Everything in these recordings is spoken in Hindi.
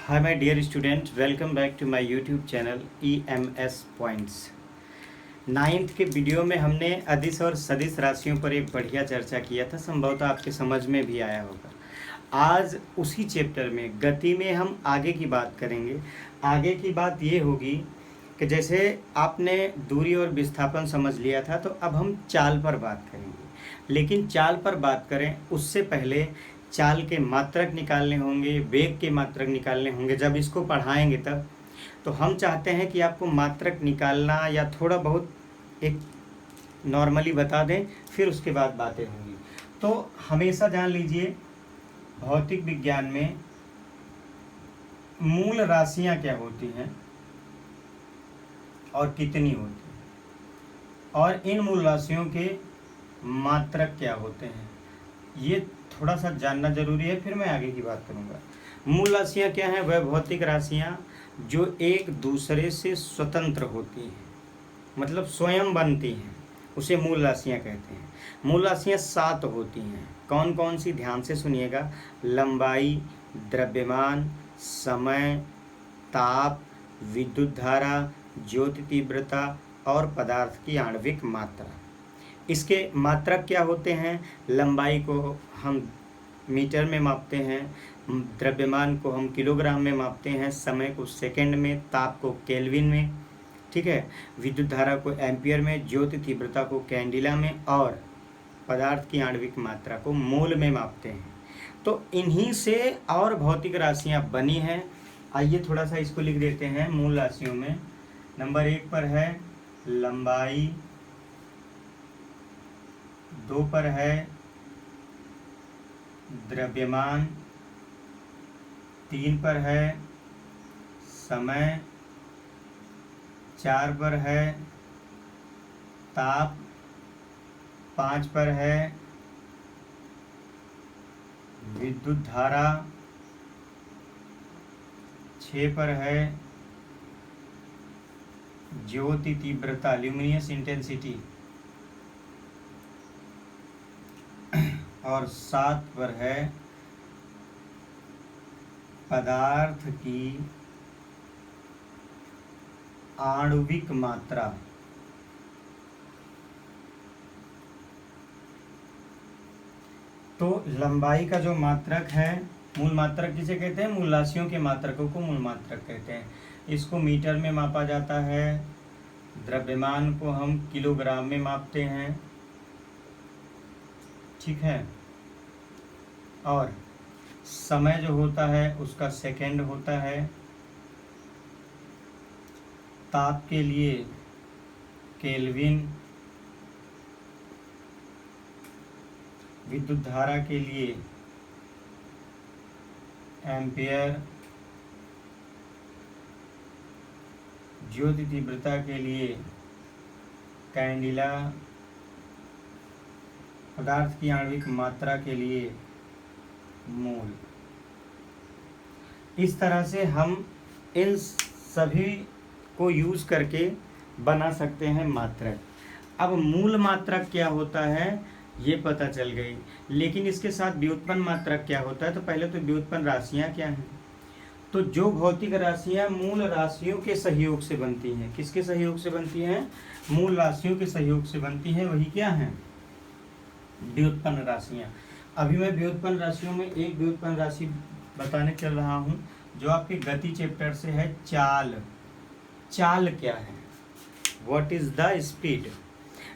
Hi my dear student, welcome back to my YouTube channel EMS Points। Ninth के वीडियो में हमने अदिश और सदिश राशियों पर एक बढ़िया चर्चा किया था, संभवतः आपके समझ में भी आया होगा। आज उसी चैप्टर में गति में हम आगे की बात करेंगे। आगे की बात ये होगी कि जैसे आपने दूरी और विस्थापन समझ लिया था, तो अब हम चाल पर बात करेंगे। लेकिन चाल पर बात करें उससे पहले चाल के मात्रक निकालने होंगे, वेग के मात्रक निकालने होंगे। जब इसको पढ़ाएंगे तब तो हम चाहते हैं कि आपको मात्रक निकालना या थोड़ा बहुत एक नॉर्मली बता दें, फिर उसके बाद बातें होंगी। तो हमेशा जान लीजिए, भौतिक विज्ञान में मूल राशियां क्या होती हैं और कितनी होती हैं, और इन मूल राशियों के मात्रक क्या होते हैं, ये थोड़ा सा जानना जरूरी है। फिर मैं आगे की बात करूँगा। मूल राशियाँ क्या हैं? वह भौतिक राशियाँ जो एक दूसरे से स्वतंत्र होती हैं, मतलब स्वयं बनती हैं, उसे मूल राशियाँ कहते हैं। मूल राशियाँ 7 होती हैं। कौन कौन सी? ध्यान से सुनिएगा। लंबाई, द्रव्यमान, समय, ताप, विद्युत धारा, ज्योति तीव्रता और पदार्थ की आणविक मात्रा। इसके मात्रक क्या होते हैं? लंबाई को हम मीटर में मापते हैं, द्रव्यमान को हम किलोग्राम में मापते हैं, समय को सेकंड में, ताप को केल्विन में, ठीक है, विद्युत धारा को एम्पियर में, ज्योति तीव्रता को कैंडिला में, और पदार्थ की आणविक मात्रा को मोल में मापते हैं। तो इन्हीं से और भौतिक राशियाँ बनी हैं। आइए थोड़ा सा इसको लिख देते हैं। मूल राशियों में नंबर 1 पर है लंबाई, 2 पर है द्रव्यमान, 3 पर है समय, 4 पर है ताप, 5 पर है विद्युत धारा, 6 पर है ज्योति तीव्रता, ल्यूमिनियस इंटेंसिटी, और 7 पर है पदार्थ की आणविक मात्रा। तो लंबाई का जो मात्रक है, मूल मात्रक जिसे कहते हैं, मूल राशियों के मात्रकों को मूल मात्रक कहते हैं। इसको मीटर में मापा जाता है। द्रव्यमान को हम किलोग्राम में मापते हैं, ठीक है, और समय जो होता है उसका सेकंड होता है। ताप के लिए केल्विन, विद्युत धारा के लिए एम्पियर, ज्योति तीव्रता के लिए कैंडिला, पदार्थ की आणविक मात्रा के लिए मोल। इस तरह से हम इन सभी को यूज करके बना सकते हैं मात्रक। अब मूल मात्रक क्या होता है ये पता चल गई, लेकिन इसके साथ व्युत्पन्न मात्रक क्या होता है। तो पहले तो व्युत्पन्न राशियां क्या हैं? तो जो भौतिक राशियां मूल राशियों के सहयोग से बनती हैं, किसके सहयोग से बनती हैं? मूल राशियों के सहयोग से बनती हैं, वही क्या हैं? व्युत्पन्न राशियां। अभी मैं व्युत्पन्न राशियों में एक व्युत्पन्न राशि बताने चल रहा हूं, जो आपके गति चैप्टर से है। चाल। चाल क्या है? What is the speed?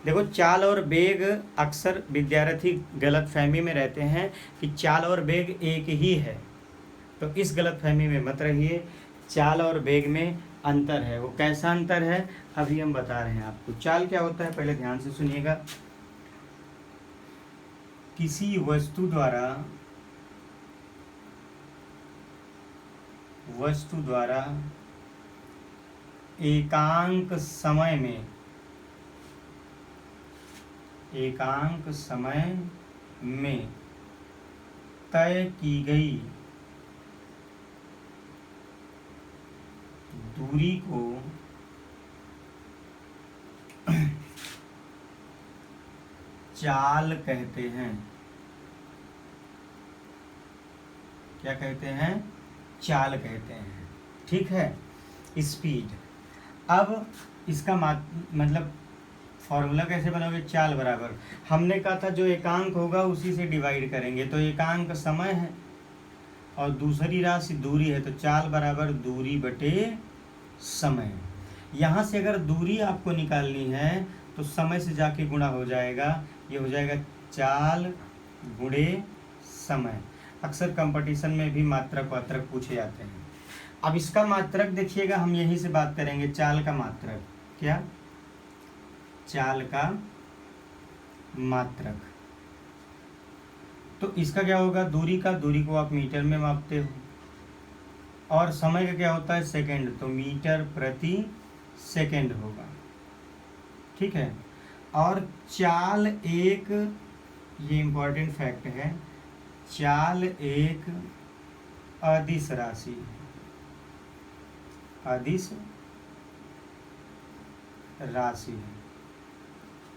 देखो, चाल और वेग, अक्सर विद्यार्थी गलतफहमी में रहते हैं कि चाल और वेग एक ही है। तो इस गलतफहमी में मत रहिए। चाल और वेग में अंतर है। वो कैसा अंतर है अभी हम बता रहे हैं आपको। चाल क्या होता है पहले ध्यान से सुनिएगा। किसी वस्तु द्वारा एकांक समय में तय की गई दूरी को चाल कहते हैं। क्या कहते हैं? चाल कहते हैं, ठीक है, स्पीड। अब इसका मतलब फॉर्मूला कैसे बनाओगे, चाल बराबर, हमने कहा था जो एकांक होगा उसी से डिवाइड करेंगे, तो एकांक समय है और दूसरी राशि दूरी है, तो चाल बराबर दूरी बटे समय। यहाँ से अगर दूरी आपको निकालनी है तो समय से जाके गुणा हो जाएगा, ये हो जाएगा चाल गुणे समय। अक्सर कंपटीशन में भी मात्रक वात्रक पूछे जाते हैं। अब इसका मात्रक देखिएगा, हम यहीं से बात करेंगे, चाल का मात्रक, क्या, चाल का मात्रक। तो इसका क्या होगा, दूरी का, दूरी को आप मीटर में मापते हो, और समय का क्या होता है, सेकंड, तो मीटर प्रति सेकंड होगा, ठीक है। और चाल एक, ये इम्पोर्टेंट फैक्ट है, चाल एक अदिश राशि है, अदिश राशि है,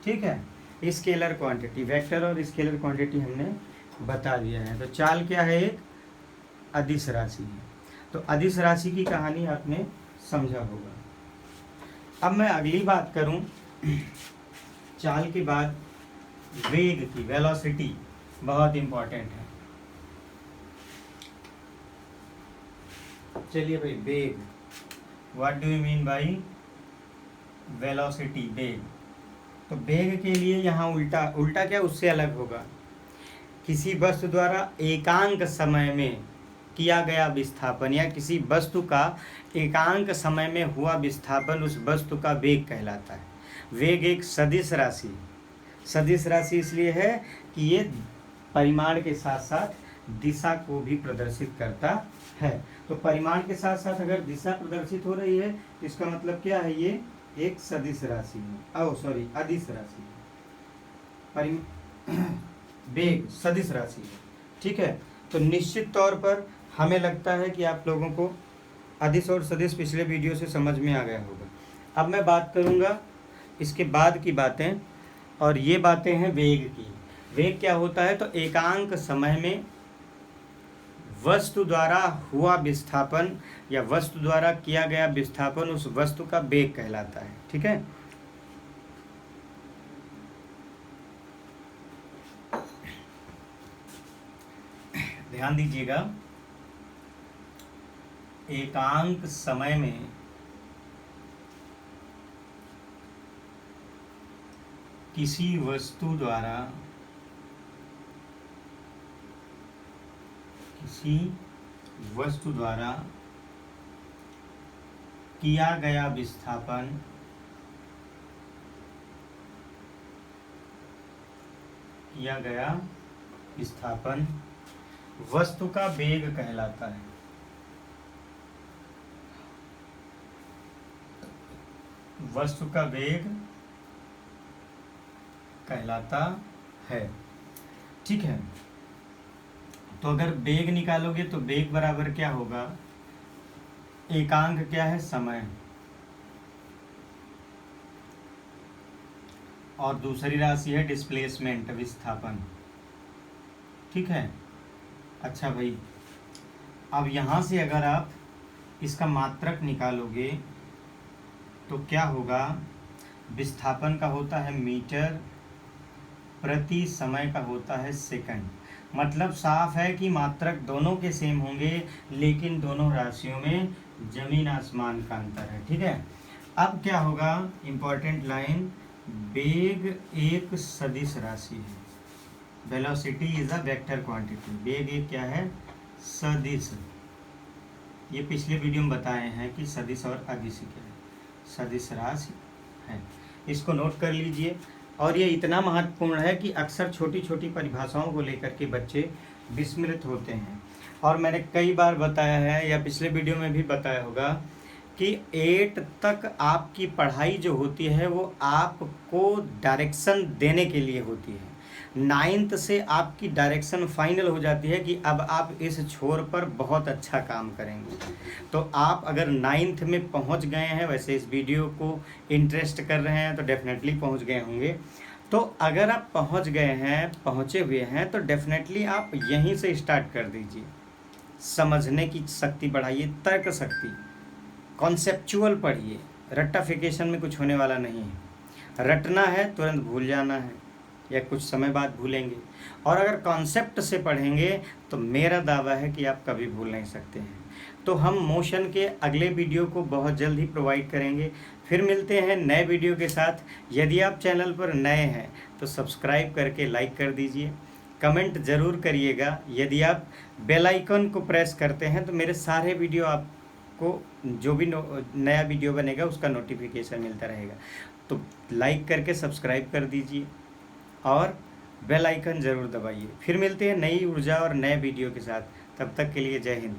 ठीक है। स्केलर क्वांटिटी, वेक्टर और स्केलर क्वांटिटी हमने बता दिया है। तो चाल क्या है, एक अदिश राशि है। तो अदिश राशि की कहानी आपने समझा होगा। अब मैं अगली बात करूं चाल के बाद वेग की, वेलोसिटी बहुत इंपॉर्टेंट है। चलिए भाई, वेग, what do you mean by velocity, वेग। तो वेग के लिए यहाँ उल्टा, उल्टा क्या, उससे अलग होगा, किसी वस्तु द्वारा एकांक समय में किया गया विस्थापन या किसी वस्तु का एकांक समय में हुआ विस्थापन उस वस्तु का वेग कहलाता है। वेग एक सदिश राशि, सदिश राशि इसलिए है कि ये परिमाण के साथ साथ दिशा को भी प्रदर्शित करता है। तो परिमाण के साथ साथ अगर दिशा प्रदर्शित हो रही है तो इसका मतलब क्या है, ये एक सदिश राशि है, अदिश राशि है, वेग सदिश राशि है, ठीक है। तो निश्चित तौर पर हमें लगता है कि आप लोगों को अदिश और सदिश पिछले वीडियो से समझ में आ गया होगा। अब मैं बात करूंगा इसके बाद की बातें, और ये बातें हैं वेग की। वेग क्या होता है, तो एकांक समय में वस्तु द्वारा हुआ विस्थापन या वस्तु द्वारा किया गया विस्थापन उस वस्तु का वेग कहलाता है, ठीक है। ध्यान दीजिएगा, एकांक समय में किसी वस्तु द्वारा किया गया विस्थापन वस्तु का वेग कहलाता है। वस्तु का वेग कहलाता है, ठीक है। तो अगर वेग निकालोगे तो वेग बराबर क्या होगा, एकांक क्या है, समय, और दूसरी राशि है डिस्प्लेसमेंट, विस्थापन, ठीक है। अच्छा भाई, अब यहाँ से अगर आप इसका मात्रक निकालोगे तो क्या होगा, विस्थापन का होता है मीटर, प्रति समय का होता है सेकंड। मतलब साफ है कि मात्रक दोनों के सेम होंगे, लेकिन दोनों राशियों में जमीन आसमान का अंतर है, ठीक है। अब क्या होगा, इंपॉर्टेंट लाइन, वेग एक सदिश राशि है, velocity is a vector quantity. वेग एक क्या है, सदिश। ये पिछले वीडियो में बताए हैं कि सदिश और अदिश क्या है, सदिश राशि है, इसको नोट कर लीजिए। और ये इतना महत्वपूर्ण है कि अक्सर छोटी छोटी परिभाषाओं को लेकर के बच्चे विस्मृत होते हैं। और मैंने कई बार बताया है या पिछले वीडियो में भी बताया होगा कि 8 तक आपकी पढ़ाई जो होती है वो आपको डायरेक्शन देने के लिए होती है। 9th से आपकी डायरेक्शन फाइनल हो जाती है कि अब आप इस छोर पर बहुत अच्छा काम करेंगे। तो आप अगर 9th में पहुंच गए हैं, वैसे इस वीडियो को इंटरेस्ट कर रहे हैं तो डेफिनेटली पहुंच गए होंगे। तो अगर आप पहुंच गए हैं, पहुंचे हुए हैं, तो डेफिनेटली आप यहीं से स्टार्ट कर दीजिए, समझने की शक्ति बढ़ाइए, तर्क शक्ति, कॉन्सेप्चुअल पढ़िए। रट्टाफिकेशन में कुछ होने वाला नहीं है। रटना है, तुरंत भूल जाना है या कुछ समय बाद भूलेंगे। और अगर कॉन्सेप्ट से पढ़ेंगे तो मेरा दावा है कि आप कभी भूल नहीं सकते हैं। तो हम मोशन के अगले वीडियो को बहुत जल्द ही प्रोवाइड करेंगे। फिर मिलते हैं नए वीडियो के साथ। यदि आप चैनल पर नए हैं तो सब्सक्राइब करके लाइक कर दीजिए, कमेंट ज़रूर करिएगा। यदि आप बेल आइकन को प्रेस करते हैं तो मेरे सारे वीडियो आपको, जो भी नया वीडियो बनेगा उसका नोटिफिकेशन मिलता रहेगा। तो लाइक करके सब्सक्राइब कर दीजिए और बेल आइकन ज़रूर दबाइए। फिर मिलते हैं नई ऊर्जा और नए वीडियो के साथ। तब तक के लिए जय हिंद।